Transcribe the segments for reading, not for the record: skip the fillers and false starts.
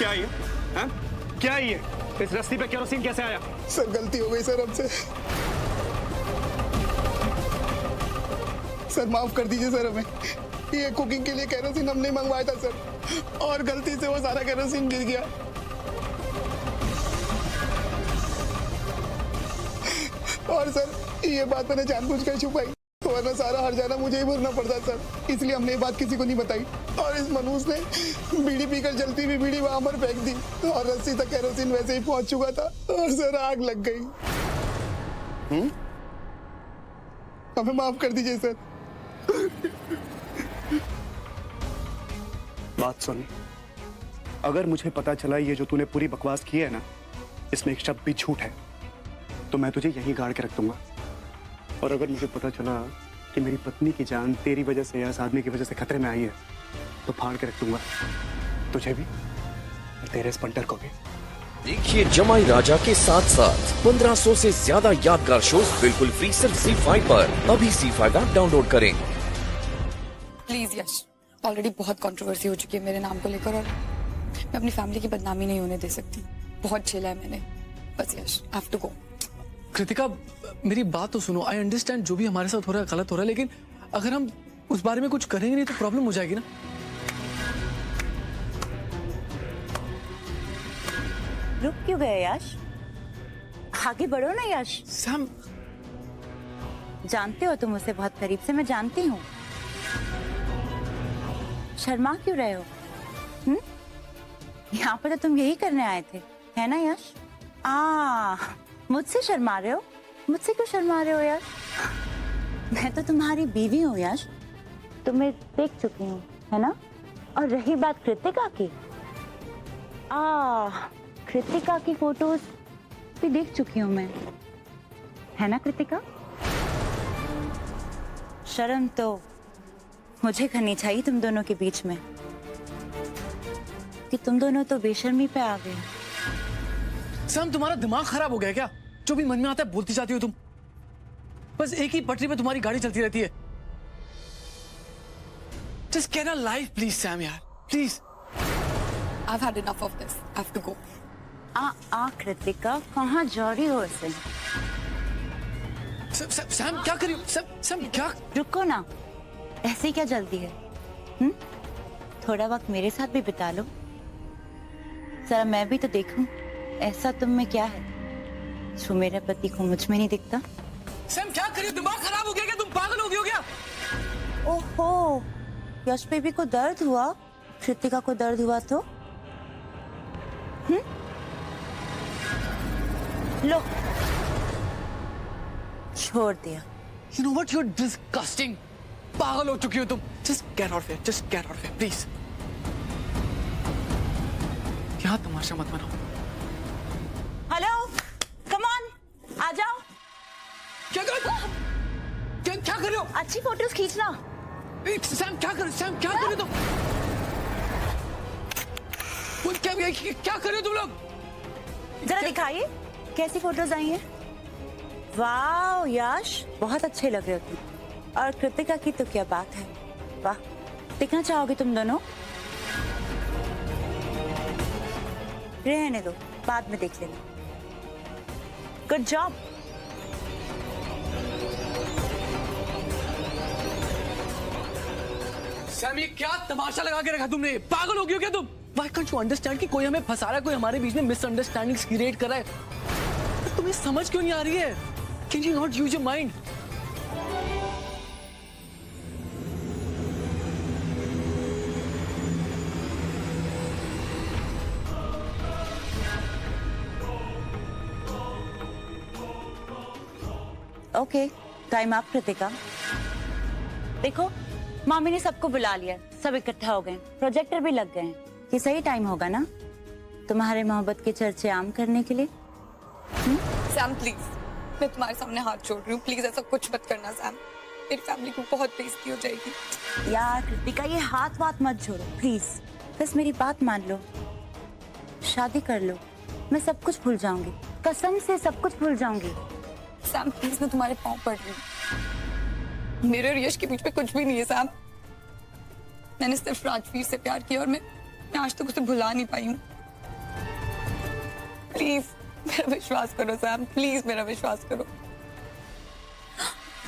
क्या ये? हाँ? क्या ये? इस रस्सी पे केरोसिन कैसे आया? सर गलती हो गई सर हमसे। सर माफ कर दीजिए सर हमें। ये कुकिंग के लिए केरोसिन हमने मंगवाया था सर, और गलती से वो सारा केरोसिन गिर गया। और सर ये बात मैंने जानबूझ कर छुपाई, वरना सारा हर्जाना मुझे ही भरना पड़ता सर। इसलिए हमने ये बात किसी को नहीं बताई। और इस मनूस ने बीड़ी पीकर जलती हुई बीड़ी वहां पर फेंक दी, और रस्सी तक केरोसिन वैसे ही पहुंच चुका था, और सर आग लग गई। हमें माफ कर दीजिए सर। बात सुन, अगर मुझे पता चला ये जो तूने पूरी बकवास की है ना, इसमें एक शब्द भी झूठ है, तो मैं तुझे यहीं गाड़ के रख दूंगा। और अगर मुझे पता चला कि मेरी पत्नी की जान तेरी वजह से या इस आदमी की वजह से खतरे में आई है, तो फाड़ के रख दूंगा तुझे भी और तेरे इस पंटर को भी। देखिए जमाई राजा के साथ साथ 1500 से ज्यादा यादगार शोज बिल्कुल फ्री सिर्फ ZEE5 पर। अभी ZEE5 ऐप डाउनलोड करें। प्लीज यश, ऑलरेडी बहुत कंट्रोवर्सी हो चुकी है मेरे नाम को लेकर, और मैं अपनी फैमिली की बदनामी नहीं होने दे सकती। बहुत झेला है मैंने, बस yes I have to go. Kritika मेरी बात तो सुनो। आई अंडरस्टैंड जो भी हमारे साथ हो रहा है गलत हो रहा है, लेकिन अगर हम उस बारे में कुछ करेंगे नहीं तो प्रॉब्लम हो जाएगी ना। रुक क्यों गए यश? आगे बढ़ो ना यश। सैम, जानते हो तुम उसे बहुत करीब से, मैं जानती हूँ। शर्मा क्यों रहे हो? यहाँ पर तो तुम यही करने आए थे, है ना यश? मुझसे शर्मा रहे हो? मुझसे क्यों शर्मा रहे हो यश? मैं तो तुम्हारी बीवी हूँ यश, तुम्हें देख चुकी हूँ, है ना? और रही बात कृतिका की, कृतिका की फोटोज भी देख चुकी हूँ मैं, है ना कृतिका? शर्म तो मुझे करनी चाहिए तुम दोनों के बीच में, कि तुम दोनों तो बेशर्मी पे आ गए। सैम तुम्हारा दिमाग खराब हो गया क्या? जो भी मन में आता है बोलती जाती हो तुम। बस एक ही पटरी पे तुम्हारी गाड़ी चलती रहती है। Just get a life, please, Sam, यार, please. I've had enough of this. I have to go. Kritika कहाँ जा रही हो ऐसे? सैम क्या कर रही हो? सैम क्या? रुको ना, ऐसे क्या जल्दी है? थोड़ा वक्त मेरे साथ भी बिता लो, जरा मैं भी तो देखूं ऐसा तुम में क्या है जो मेरे पति को मुझ में नहीं दिखता। सैम क्या कर रही हो? दिमाग खराब हो गया क्या? तुम पागल हो गई हो क्या? ओहो, यश बेबी को दर्द हुआ, कृतिका को दर्द हुआ तो लो छोड़ दिया। You know what? You're disgusting. पागल हो चुकी हो तुम। Just get out of here. Just get out of here, please. यहाँ तमाशा मत बनाओ। हेलो, कम ऑन, आ जाओ। क्या कर रहे हो? अच्छी फोटोज खींचना। सैम क्या कर रहे हो तुम? क्या कर रहे हो तुम लोग? जरा दिखाइए कैसी फोटोज आई हैं। वाह यश, बहुत अच्छे लग रहे हो तुम। और कृतिका की तो क्या बात है, वाह। दिखना चाहोगे तुम दोनों? रहने दो, बाद में देख लेना। Good job. सैम ये क्या तमाशा लगा के रखा तुमने? पागल हो गई हो क्या तुम? Why can't you understand कि कोई हमें फंसा रहा है, कोई हमारे बीच में मिसअंडरस्टैंडिंग्स क्रिएट कर रहा है? तुम्हें समझ क्यों नहीं आ रही है? Can you not use your mind? Okay, time up Kritika. देखो मामी ने सबको बुला लिया, सब इकट्ठा हो गए, प्रोजेक्टर भी लग गए हैं। ये सही टाइम होगा ना तुम्हारे मोहब्बत के चर्चे आम करने के लिए? सैम प्लीज, मैं तुम्हारे सामने हाथ जोड़ रही हूँ, प्लीज ऐसा कुछ मत करना सैम, मेरी फैमिली को बहुत बेइज्जती हो जाएगी। यार कृतिका ये हाथ वाथ मत जोड़ो प्लीज, बस मेरी बात मान लो, शादी कर लो, मैं सब कुछ भूल जाऊंगी, कसम से सब कुछ भूल जाऊंगी। सैम प्लीज, मैं तुम्हारे पाँव पड़ रही हूँ, मेरे और यश के बीच में कुछ भी नहीं है सैम। मैंने सिर्फ राजवीर से प्यार किया और मैं आज तक उसे भुला नहीं पाई हूँ। प्लीज मेरा विश्वास करो सैम, प्लीज मेरा विश्वास करो।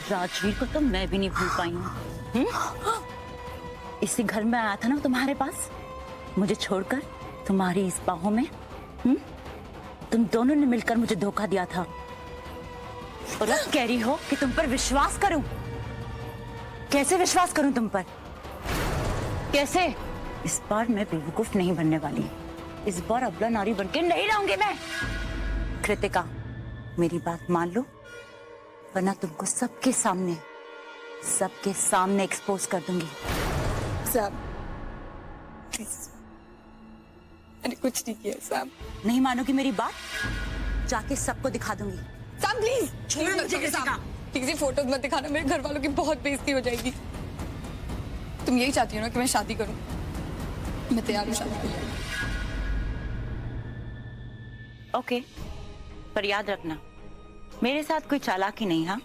राजवीर को तो मैं भी नहीं भूल पाई हूँ। इसी घर में आया था ना तुम्हारे पास, मुझे छोड़कर तुम्हारी इस बाहों में। तुम दोनों ने मिलकर मुझे धोखा दिया था, और अब कह रही हो कि तुम पर विश्वास करूं। कैसे विश्वास करूं तुम पर? कैसे? इस बार मैं बेवकूफ नहीं बनने वाली। इस बार अबला नारी बनके नहीं रहूंगी मैं। कृतिका, मेरी बात मान लो, वरना तुमको सबके सामने एक्सपोज कर दूंगी। सैम प्लीज, मैंने कुछ नहीं किया सैम। नहीं मानोगी मेरी बात? जाके सबको दिखा दूंगी। सैम प्लीज, छोड़ो मुझे कृतिका। प्लीज ये फोटोज मत दिखाना, मेरे घर वालों की बहुत बेइज्जती हो जाएगी। तुम यही चाहती हो ना कि मैं शादी करूं? मैं तैयार हूं शादी के लिए। ओके, पर याद रखना मेरे साथ कोई चालाकी नहीं, हाँ?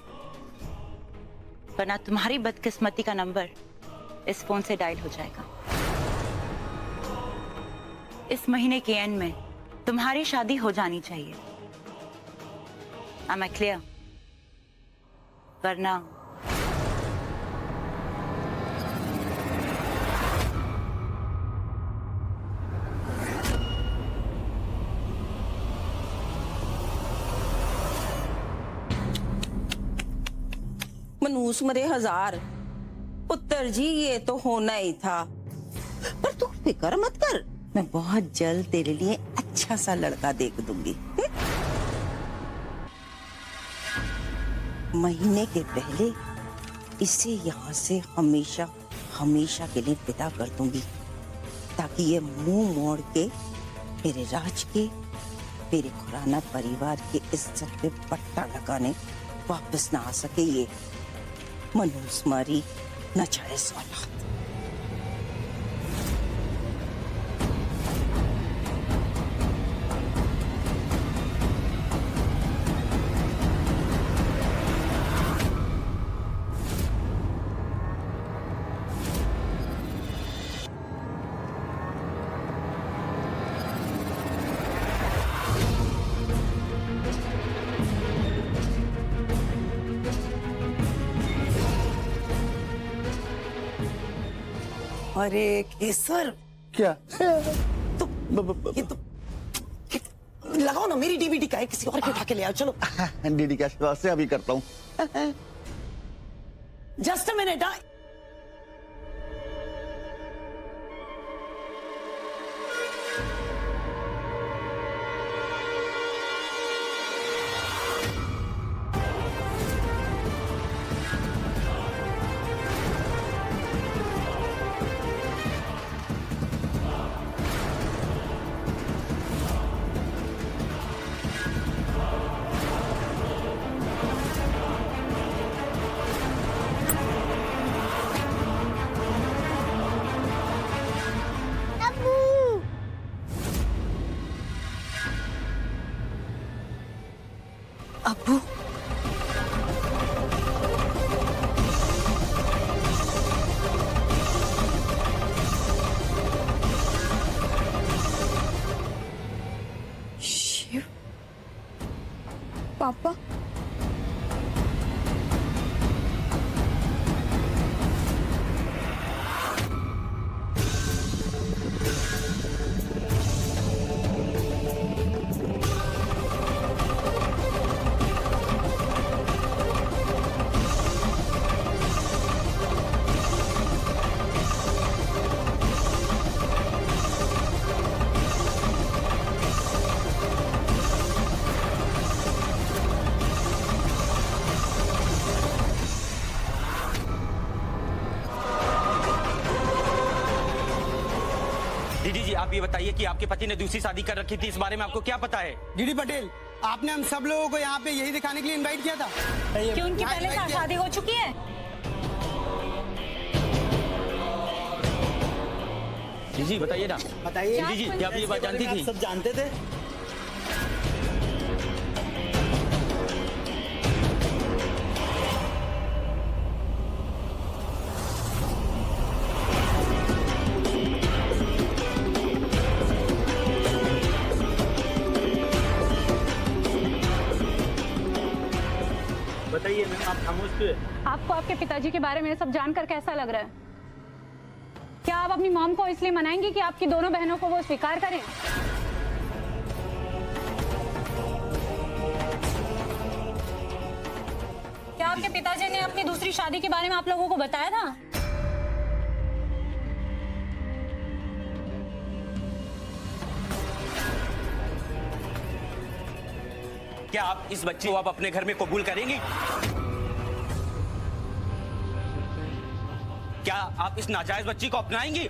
वरना तुम्हारी बदकिस्मती का नंबर इस फोन से डायल हो जाएगा। इस महीने के एंड में तुम्हारी शादी हो जानी चाहिए। Am I clear? वरना मनूस मरे हजार। पुत्र जी ये तो होना ही था, पर तू फिक्र मत कर, मैं बहुत जल्द तेरे लिए अच्छा सा लड़का देख दूंगी। महीने के पहले इसे यहाँ से हमेशा हमेशा के लिए विदा कर दूंगी, ताकि ये मुंह मोड़ के मेरे राज के, मेरे खुराना परिवार के इज्जत पे पट्टा लगाने वापस ना आ सके ये मनूस मारी नाजायज औलाद। अरे केसर, क्या? ये तो लगाओ ना, मेरी डीवीडी का है, किसी और के उठा के ले आओ। चलो डीडी के आशीर्वाद से अभी करता हूँ। Just a minute. अब्बू, शिव, पापा, दीदी जी, आप ये बताइए कि आपके पति ने दूसरी शादी कर रखी थी, इस बारे में आपको क्या पता है? डीडी पटेल, आपने हम सब लोगों को यहाँ पे यही दिखाने के लिए इनवाइट किया था कि उनकी पहले से शादी हो चुकी है। जी बताइए ना। बताइए दीदी जी, क्या आप ये बात जानती थी? सब जानते थे। आपको आपके पिताजी के बारे में सब जानकर कैसा लग रहा है? क्या आप अपनी मॉम को इसलिए मनाएंगी कि आपकी दोनों बहनों को वो स्वीकार करें? क्या आपके पिताजी ने अपनी दूसरी शादी के बारे में आप लोगों को बताया था? क्या आप इस बच्चे को आप अपने घर में कबूल करेंगी? क्या आप इस नाजायज बच्ची को अपनाएंगी?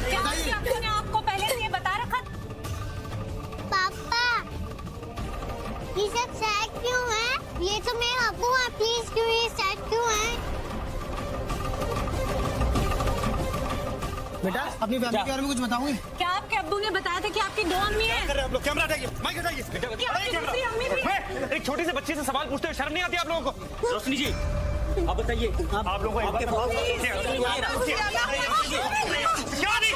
क्या आपके अब्बू ने आपको पहले से ये बता रखा? पापा ये सब सैड क्यों है? ये तो मेरे अब्बू हैं, प्लीज क्यों ये सैड क्यों है? बेटा अपनी फैमिली के बारे में कुछ बताऊंगी? क्या आपके अब्बू ने बताया था कि आपकी दो अम्मी हैं? कर रहे आप लोग कैमरा हटाइए, माइक हटाइए। क्या आपकी दूसरी अम्मी भी है? एक छोटी सी बच्ची से सवाल पूछते हुए शर्म नहीं आती आप लोगों को? रोशनी जी आप बताइए, आप लोगों को क्या नहीं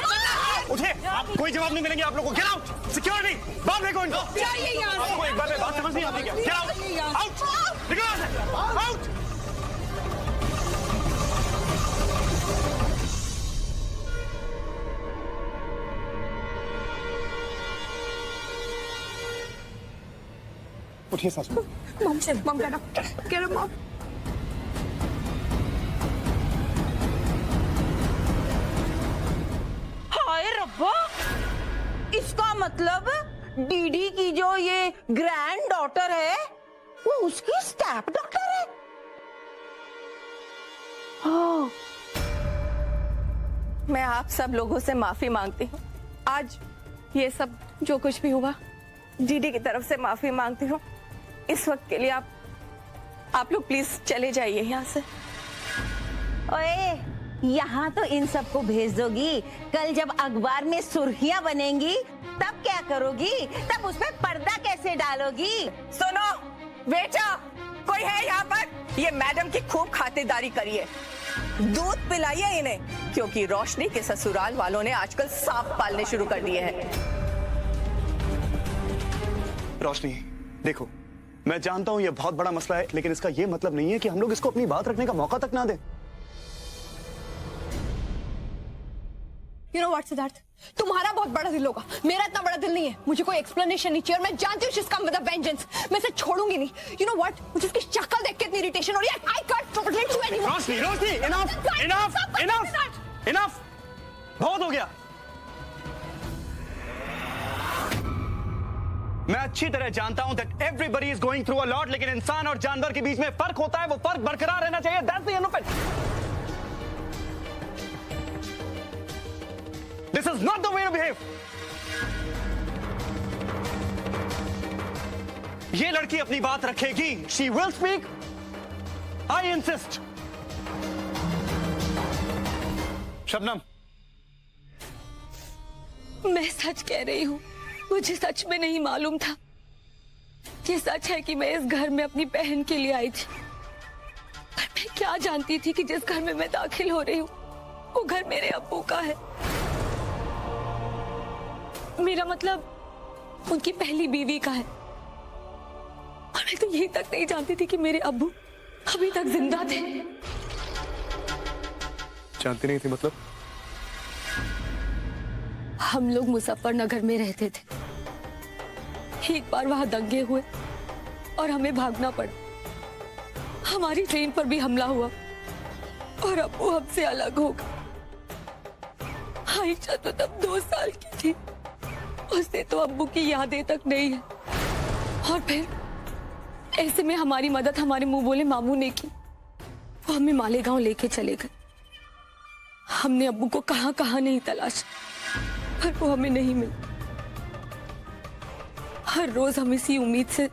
उठे, कोई जवाब नहीं मिलेंगे आप लोगों को। गेट आउट, सिक्योरिटी बाहर फेंको इनको। आपको एक बार में बात समझ नहीं आती क्या? गेट आउट, आउट, निकलो यहाँ से, आउट। उठिए सासू। मॉम से मॉम कहना मॉम। हाय रब्बा, इसका मतलब डीडी की जो ये ग्रैंड डॉटर है वो उसकी स्टेप डॉटर है। हाँ। मैं आप सब लोगों से माफी मांगती हूँ। आज ये सब जो कुछ भी हुआ डीडी की तरफ से माफी मांगती हूँ। इस वक्त के लिए आप लोग प्लीज चले जाइए यहाँ से। ओए यहाँ तो इन सबको भेज दोगी, कल जब अखबार में सुर्खियां बनेंगी तब क्या करोगी? तब उसमें पर्दा कैसे डालोगी? सुनो बेटा, कोई है यहाँ पर? ये मैडम की खूब खातिरदारी करिए, दूध पिलाइए इन्हें, क्योंकि रोशनी के ससुराल वालों ने आजकल सांप पालने शुरू कर दिए हैं। रोशनी देखो, मैं जानता हूं ये बहुत बड़ा मसला है, लेकिन इसका ये मतलब नहीं है कि हम लोग इसको अपनी बात रखने का मौका तक ना दें। You know what, Siddharth? तुम्हारा बहुत बड़ा दिल होगा, मेरा इतना बड़ा दिल नहीं है। मुझे कोई एक्सप्लेनेशन नहीं चाहिए और मैं जानती हूँ she's come with a vengeance। मैं इसे छोड़ूंगी नहीं। You know what? मुझे इसकी शक्ल देख के इतनी इरिटेशन हो रही है। I can't tolerate you anymore। Roshni, Roshni, enough, enough, enough, enough, बहुत हो गया। मैं अच्छी तरह जानता हूं that everybody is going through a lot, लेकिन इंसान और जानवर के बीच में फर्क होता है, वो फर्क बरकरार रहना चाहिए। That's the end of it। This is not the way to behave। ये लड़की अपनी बात रखेगी। She will speak। I insist। Shabnam, मैं सच कह रही हूँ, मुझे सच में नहीं मालूम था। ये सच है कि मैं इस घर में अपनी बहन के लिए आई थी, पर मैं क्या जानती थी कि जिस घर में मैं दाखिल हो रही हूँ वो घर मेरे अब्बू का है। मेरा मतलब उनकी पहली बीवी का है। और मैं तो यही तक नहीं जानती थी कि मेरे अब्बू अभी तक जिंदा थे। जानती नहीं थी मतलब? हम लोग मुजफ्फरनगर में रहते थे। एक बार वहां दंगे हुए और हमें भागना पड़ा। हमारी ट्रेन पर भी हमला हुआ और अब्बू हमसे अलग हो गए। आयशा तो तब 2 साल की थी, उससे तो अब्बू की यादें तक नहीं है। और फिर ऐसे में हमारी मदद हमारे मुंह बोले मामू ने की। वो हमें मालेगांव लेके चले गए। हमने अब्बू को कहां कहां नहीं तलाशा, पर वो हमें नहीं मिला। हर रोज हम इसी उम्मीद से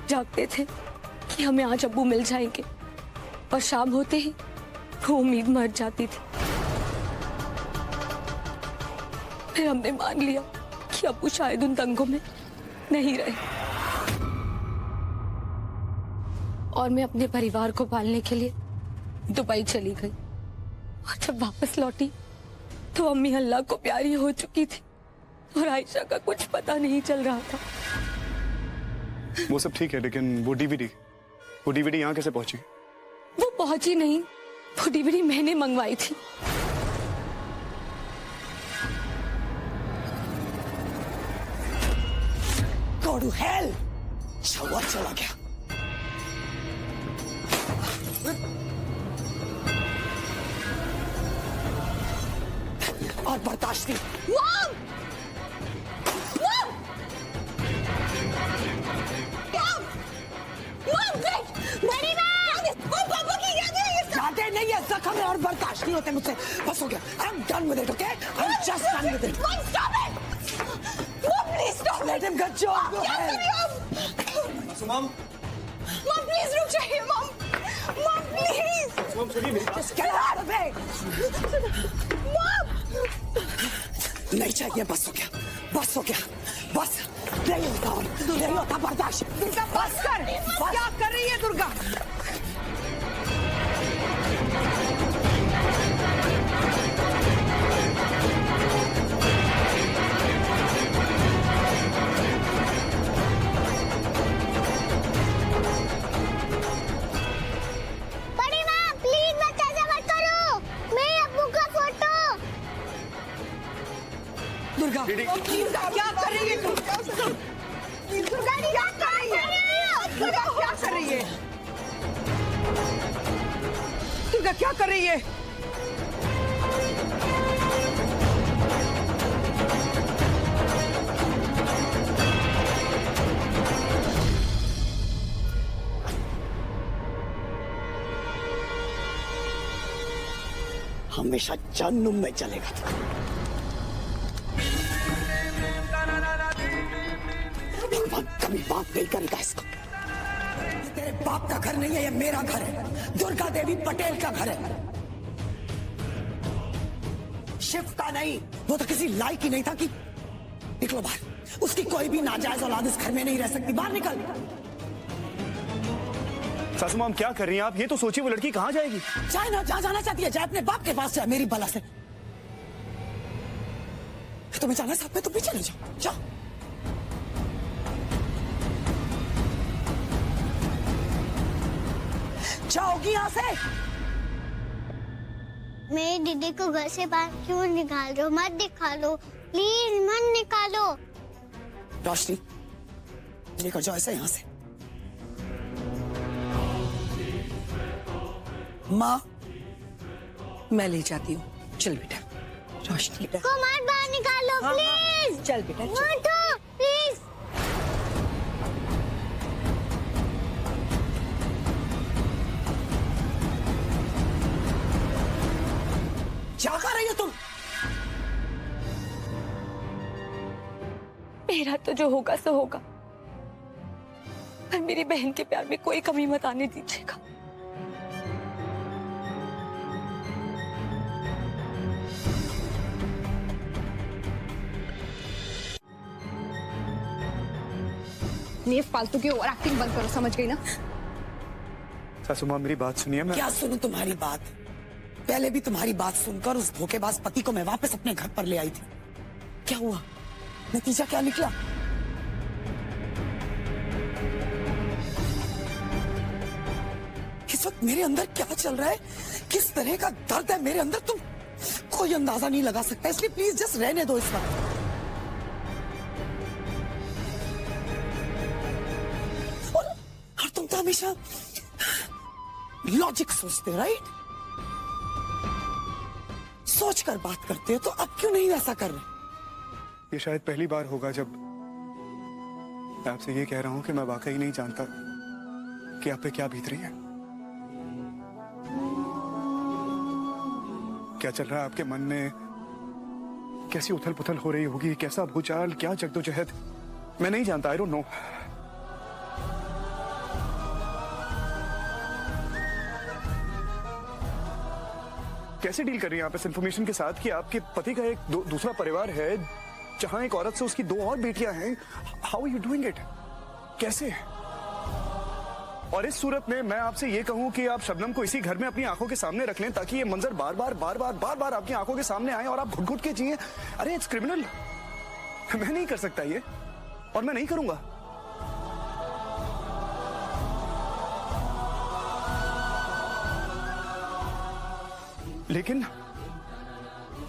जागते थे कि हमें आज अब्बू मिल जाएंगे, और शाम होते ही वो उम्मीद मर जाती थी। फिर हमने मान लिया कि अब्बू शायद उन दंगों में नहीं रहे, और मैं अपने परिवार को पालने के लिए दुबई चली गई। और जब वापस लौटी तो अम्मी अल्लाह को प्यारी हो चुकी थी। और आयशा का कुछ पता नहीं चल रहा था। वो सब ठीक है, लेकिन वो डीवीडी यहाँ कैसे पहुंची? वो पहुंची नहीं, वो डीवीडी मैंने मंगवाई थी। Go to hell! चला गया। और बर्दाश्त नहीं। Mom! Mom! Mom! Mom, wait! बड़ी माँ! मॉम, पापा की यादें हैं ये सब। यादें नहीं है, जख्म है और बर्दाश्त नहीं होते मुझसे। बस हो गया। I'm done with it, okay? I'm just done with it. Mom, stop it! Mom, please stop Let him get you out. क्या कर रही हो आप? मॉम, मॉम, प्लीज रुक जाइए, मॉम। Mom, please. मॉम सुनिए मेरी बात। Just get out of it. Mom! नहीं चाहिए, बस हो गया, बस हो गया, बस नहीं होता और नहीं होता बर्दाश्त। दुर्गा बस कर, क्या कर रही है दुर्गा? बड़ी माँ, प्लीज बच्चा से मत करो। मेरे अब्बू का फोटो। दुर्गा दुर्गा क्या कर रही है? दुर्गा क्या कर रही है? दुर्गा क्या कर रही है? दुर्गा क्या कर रही है? हमेशा जहन्नुम में चलेगा। भगवान कभी बाप नहीं करेगा इसको। ये तेरे बाप का घर नहीं है, ये मेरा घर है। दुर्गा देवी पटेल का घर है, शिव का नहीं। वो तो किसी लायक ही नहीं था कि निकलो बाहर। उसकी कोई भी नाजायज औलाद इस घर में नहीं रह सकती। बाहर निकल। सासू माँ, क्या कर रही हैं आप? ये तो सोचिए, वो लड़की कहाँ जाएगी? जाए ना, जहाँ जाना चाहती है जाए, अपने बाप के पास जाए, मेरी बला से। तुम्हें जाना है साथ में, तुम भी चले जाओ, जाओ। जाओगी यहाँ से? मेरी दीदी को घर से बाहर क्यों निकाल रहे हो? मत निकालो, प्लीज मत निकालो। रोशनी, लेकर जाओ ऐसे यहाँ से। माँ, मैं ले जाती हूँ। चल बेटा। रोशनी को मत बाहर निकालो, प्लीज। चल बेटा, चल। उठो, प्लीज। क्या कर रही हो तुम? मेरा तो जो होगा सो होगा, पर मेरी बहन के प्यार में कोई कमी मत आने दीजिएगा। ये फालतू की ओवर एक्टिंग बंद करो, समझ गई ना? सासू माँ, मेरी बात सुनिए। मैं क्या सुनूं तुम्हारी बात? पहले भी तुम्हारी बात सुनकर उस धोखेबाज पति को मैं वापस अपने घर पर ले आई थी। क्या हुआ? नतीजा क्या निकला? इस वक्त मेरे अंदर क्या चल रहा है, किस तरह का दर्द है मेरे अंदर, तुम कोई अंदाजा नहीं लगा सकता। इसलिए प्लीज जस्ट रहने दो इस वक्त। और तुम तो हमेशा लॉजिक सोचते हो, राइट? सोच कर बात करते हो, तो अब क्यों नहीं ऐसा कर रहे? ये शायद पहली बार होगा जब मैं आपसे ये कह रहा हूं कि मैं वाकई नहीं जानता कि आप पे क्या बीत रही है। क्या चल रहा है आपके मन में? कैसी उथल पुथल हो रही होगी? कैसा भूचाल, क्या जद्दोजहद, मैं नहीं जानता। I don't know. कैसे डील कर रही हैं आप इस इंफॉर्मेशन के साथ कि आपके पति का एक दूसरा परिवार है, जहां एक औरत से उसकी 2 और बेटियां हैं? How are you doing it? कैसे? और इस सूरत में मैं आपसे ये कहूं कि आप शबनम को इसी घर में अपनी आंखों के सामने रख लें, ताकि ये मंजर बार बार आपकी आंखों के सामने आए और आप घुट घुट के जिए। अरे इट्स क्रिमिनल, मैं नहीं कर सकता ये, और मैं नहीं करूंगा। लेकिन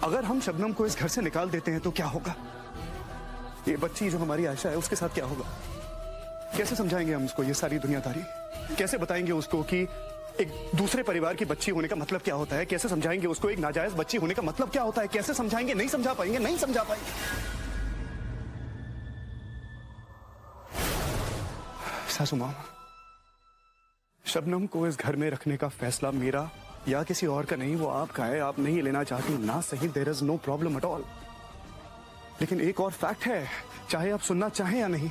अगर हम शबनम को इस घर से निकाल देते हैं तो क्या होगा? ये बच्ची जो हमारी आयशा है उसके साथ क्या होगा? कैसे समझाएंगे हम उसको ये सारी दुनियादारी? कैसे बताएंगे उसको कि एक दूसरे परिवार की बच्ची होने का मतलब क्या होता है? कैसे समझाएंगे उसको एक नाजायज बच्ची होने का मतलब क्या होता है? कैसे समझाएंगे? नहीं समझा पाएंगे, नहीं समझा पाएंगे। सासू माँ, शबनम को इस घर में रखने का फैसला मेरा या किसी और का नहीं, वो आपका है। आप नहीं लेना चाहती ना सही, there is no problem at all. लेकिन एक और फैक्ट है, चाहे आप सुनना चाहें या नहीं,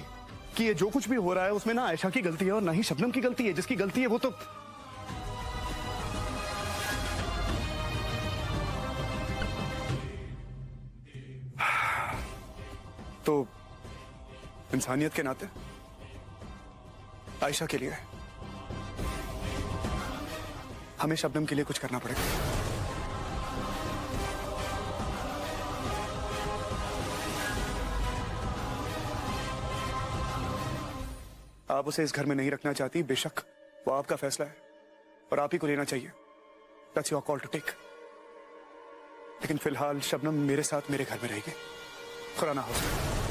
कि ये जो कुछ भी हो रहा है उसमें ना आयशा की गलती है और ना ही शबनम की गलती है। जिसकी गलती है वो तो इंसानियत के नाते आयशा के लिए हमें शबनम के लिए कुछ करना पड़ेगा। आप उसे इस घर में नहीं रखना चाहती, बेशक वो आपका फैसला है और आप ही को लेना चाहिए। That's your call to take. लेकिन फिलहाल शबनम मेरे साथ मेरे घर में रहेगी, खुराना हाउस में।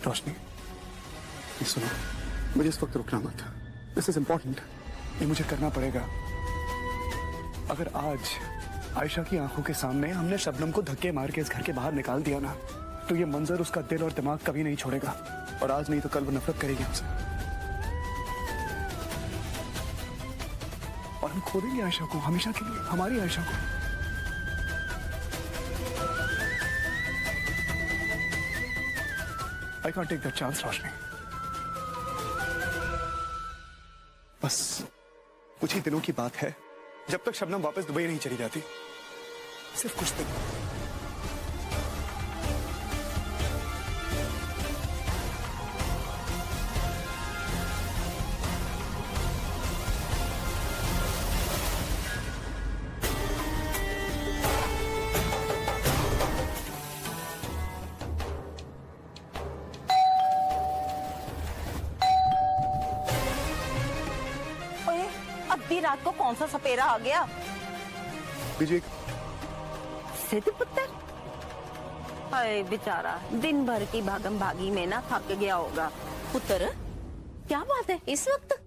रोशनी, ये सुनो, मुझे इस वक्त रुकना मत। This is important. ये मुझे करना पड़ेगा। अगर आज आयशा की आंखों के सामने हमने शबनम को धक्के मार के इस घर के बाहर निकाल दिया ना, तो ये मंजर उसका दिल और दिमाग कभी नहीं छोड़ेगा। और आज नहीं तो कल वो नफरत करेगी हमसे, और हम खो देंगे आयशा को हमेशा के लिए, हमारी आयशा को। I can't take that chance, रोशनी। बस कुछ ही दिनों की बात है, जब तक शबनम वापस दुबई नहीं चली जाती। सिर्फ कुछ दिन। अभी रात को कौन सा सपेरा आ गया? बीजी, सिद्ध पुत्र? हाय बेचारा, दिन भर की भागम भागी में ना थक गया होगा। पुत्र, क्या बात है इस वक्त?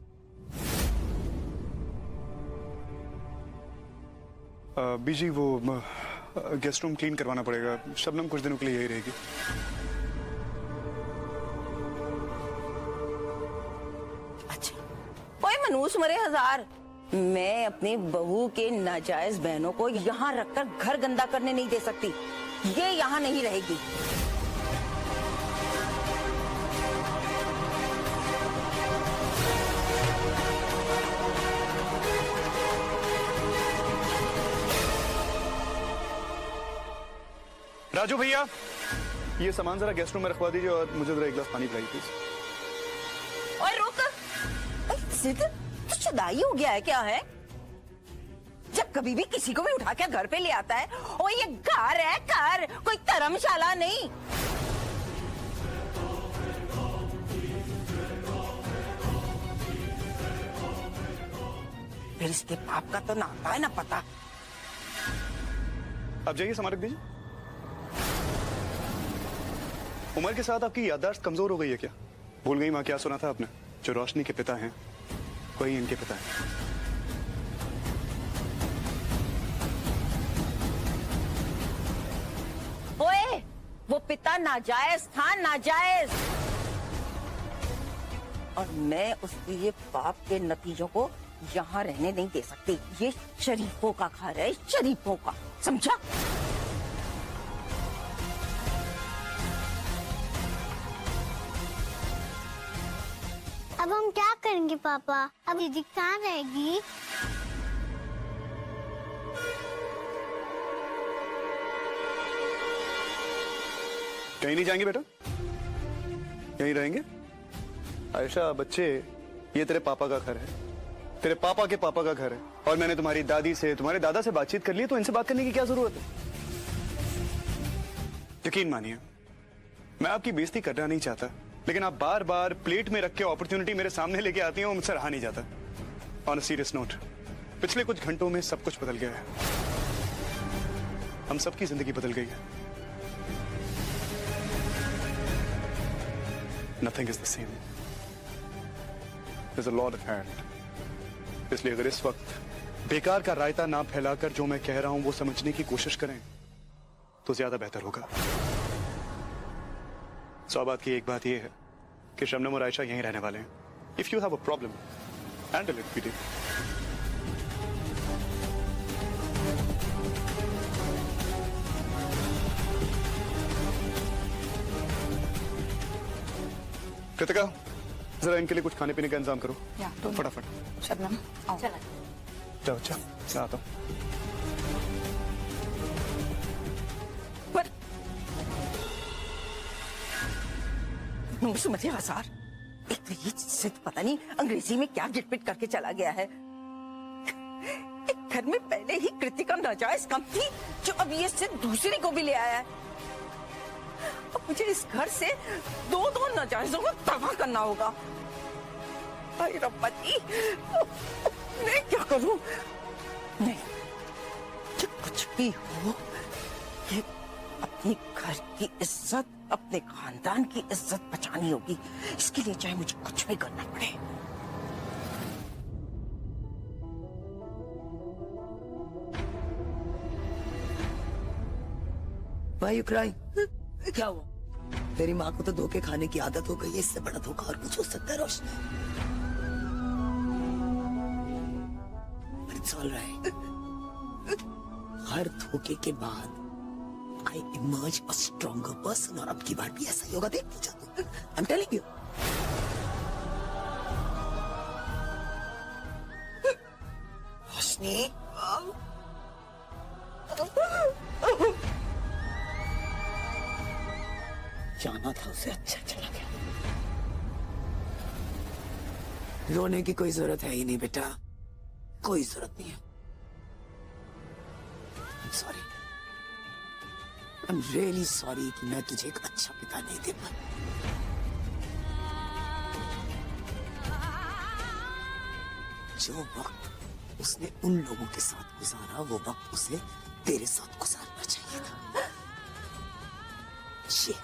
बीजी वो गेस्ट रूम क्लीन करवाना पड़ेगा। शबनम कुछ दिनों के लिए यही रहेगी। ओए मनूस मरे हजार, मैं अपनी बहू के नाजायज बहनों को यहाँ रखकर घर गंदा करने नहीं दे सकती। ये यहाँ नहीं रहेगी। राजू भैया, ये सामान जरा गेस्ट रूम में रखवा दीजिए और मुझे जरा एक गिलास पानी पिलाइए प्लीज। और रुक, सिद्ध तो शुदाई हो गया है क्या है? जब कभी भी किसी को भी उठा के घर पे ले आता है, और ये घर है, घर, कोई धर्मशाला नहीं। फिर इसके बाप का तो ना आता है ना पता। आप जाइए, सामान रख दीजिए। उम्र के साथ आपकी याददाश्त कमजोर हो गई है क्या? भूल गई माँ क्या सुना था आपने? जो रोशनी के पिता हैं वही इनके पिता हैं। ओए, वो पिता नाजायज था, नाजायज। और मैं उसके ये पाप के नतीजों को यहाँ रहने नहीं दे सकती। ये शरीफों का घर है, शरीफों का, समझा? अब हम क्या करेंगे पापा? अब दीदी कहाँ रहेगी? कहीं नहीं जाएंगे बेटा, यहीं रहेंगे। आयशा बच्चे, ये तेरे पापा का घर है, तेरे पापा के पापा का घर है, और मैंने तुम्हारी दादी से, तुम्हारे दादा से बातचीत कर ली, तो इनसे बात करने की क्या जरूरत है? यकीन मानिए, मैं आपकी बेइज्जती करना नहीं चाहता, लेकिन आप बार बार प्लेट में रख के अपॉर्चुनिटी मेरे सामने लेके आती हैं और मुझसे रहा नहीं जाता। ऑन अ सीरियस नोट, पिछले कुछ घंटों में सब कुछ बदल गया है। हम सबकी जिंदगी बदल गई है। Nothing is the same. There's a lot at hand. इसलिए अगर इस वक्त बेकार का रायता ना फैलाकर जो मैं कह रहा हूं वो समझने की कोशिश करें तो ज्यादा बेहतर होगा। बात की एक बात यह है कि शबनम और आयशा यहीं रहने वाले हैं। If you have a problem, handle it with. Kritika, जरा इनके लिए कुछ खाने पीने का इंतजाम करो। फटाफट। शबनम आओ। जाओ अच्छा, मैं आता हूँ। मुझे हजार एक तो ये जिससे तो पता नहीं अंग्रेजी में क्या गिटपिट करके चला गया है। एक घर में पहले ही कृतिका नाजायज कम थी, जो अब ये सिर्फ दूसरे को भी ले आया है। अब मुझे इस घर से दो नाजायजों को तबाह करना होगा। अरे रब्बा जी, मैं क्या करूं? नहीं, जो कुछ भी हो, ये अपने घर की इज्जत, अपने खानदान की इज्जत बचानी होगी। इसके लिए चाहे मुझे कुछ भी करना पड़े। Why you crying? क्या हुआ? तेरी माँ को तो धोखे खाने की आदत हो गई है, इससे बड़ा धोखा और कुछ हो सकता है रोशनी? But it's all right. हर धोखे के बाद I emerge a stronger person, और अब की बार भी ऐसा ही होगा, देख पूछा तू। I'm telling you. रोशनी, जाना था उसे, अच्छा चला गया। रोने की कोई जरूरत है ही नहीं बेटा, कोई जरूरत नहीं है। I'm sorry. I'm really sorry कि मैं तुझे एक अच्छा पिता नहीं दे पाया। जो वक्त उसने उन लोगों के साथ गुजारा, वो वक्त उसे तेरे साथ गुजारना चाहिए था। ये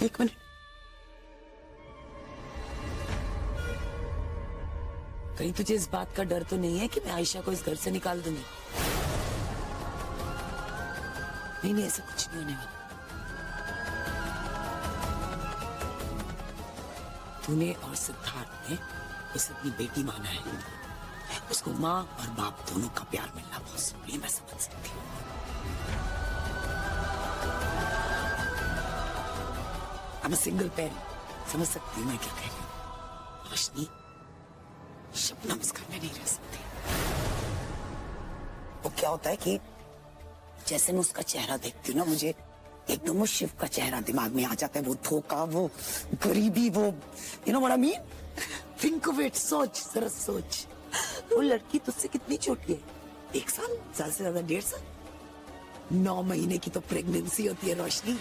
एक मिनट, कहीं तुझे इस बात का डर तो नहीं है कि मैं आयशा को इस घर से निकाल दूंगी? नहीं, ऐसा कुछ नहीं होने वाला। तूने और सिद्धार्थ ने उसे अपनी बेटी माना है, उसको माँ और बाप दोनों का प्यार मिलना पॉसिबल है, मैं समझ सकती हूँ। I'm a single parent, समझ सकती हूँ मैं क्या कह रही हूँ। रोशनी, शबनम इस घर में नहीं रह सकती। वो क्या होता है कि जैसे मैं उसका चेहरा देखती हूँ ना, मुझे एकदम वो शिव का चेहरा दिमाग में आ जाता है। वो धोखा, वो गरीबी, वो you know what I mean. Think of it, सोच, जरा सोच। वो लड़की तुझसे कितनी छोटी है? 1 साल, ज्यादा से ज्यादा 1.5 साल। 9 महीने की तो प्रेगनेंसी होती है रोशनी।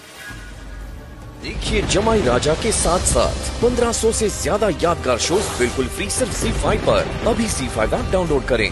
देखिए जमाई राजा के साथ साथ 1500 से ज्यादा यादगार शोज बिल्कुल फ्री सिर्फ ZEE5 पर। अभी ZEE5 ऐप डाउनलोड करें।